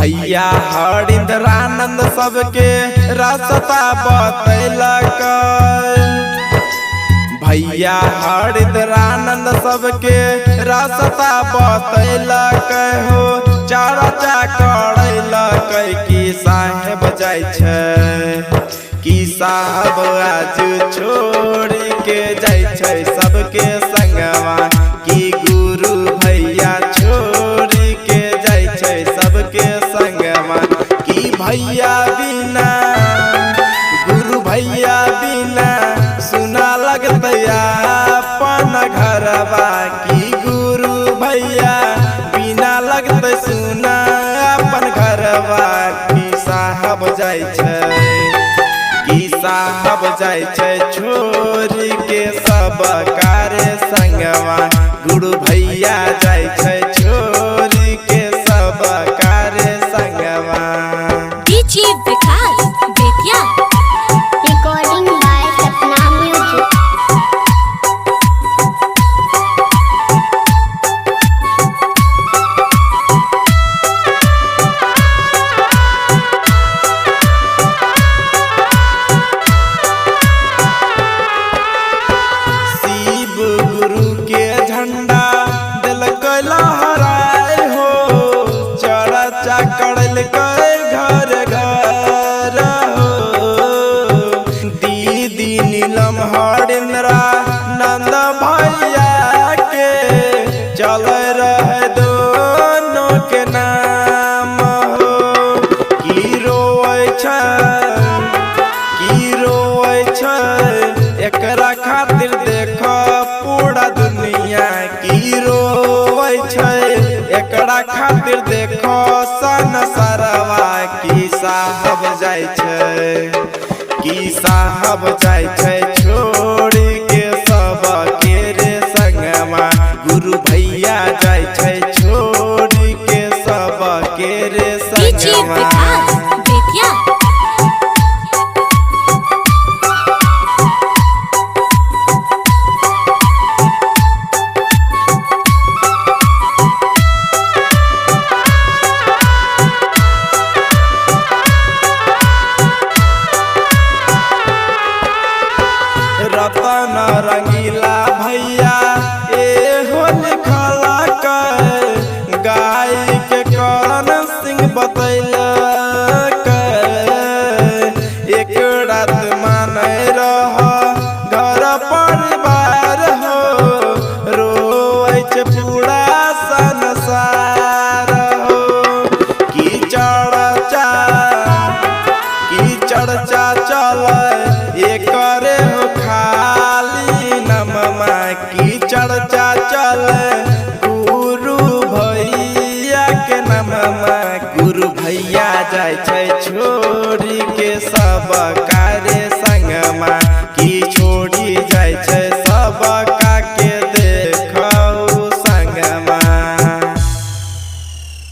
भैया हरिंद्रानंद सबके रास्ता बतैलक। भैया हरिंद्रानंद सबके रास्ता बतैलक हो। चर्चा करैलक कि साहेब जाय छै, कि साहब आज छोड़ के जाय छै सबके संगवा। कि गुरु भैया छोड़ के जाय छै सबके संगवा। कि भैया बिना, गुरु भैया बिना सुना लगतै अपन घरवा। कि गुरु भैया बिना लगतै सुना अपन घरवा। कि साहब जाय छै, कि साहब जाय छै छोड़ के सब कार्य संगवा। गुरु भैया जाय छै छोड़ के सब कार्य संगवा। DJ Vikas Bettiah Recording by Sapna Music. Shiv गुरु के झंडा दिलकै लहराए हो। चर्चा करलकै घर घर हो। दीदी नीलम हरिंद्रानंद भैया के चल रहे दोनों के नाम हो। कि रोए छै, कि रोए छै एकरा खातिर देख पूरा दुनिया। कि रोए छै एकरा खातिर देख संसारवा। कि साहब जाय छै, कि साहब जाय छै छोड़ के सब के रे संगवा। गुरु भैया जाय छै छोड़ के सब के रे डीजे संगवा। विकास बेतिया रतन रंगीला भैया एहो लिखलक। गाय के करण सिंह बतैलक। एक रात माने रह घर परिवार हो। रोए छै पूरा संसार हो। कि चर्चा, कि चर्चा चले एकरे हो खाली नममा। कि चर्चा चले गुरु भैया के नममा। गुरु भैया जाय छै छोड़ के सब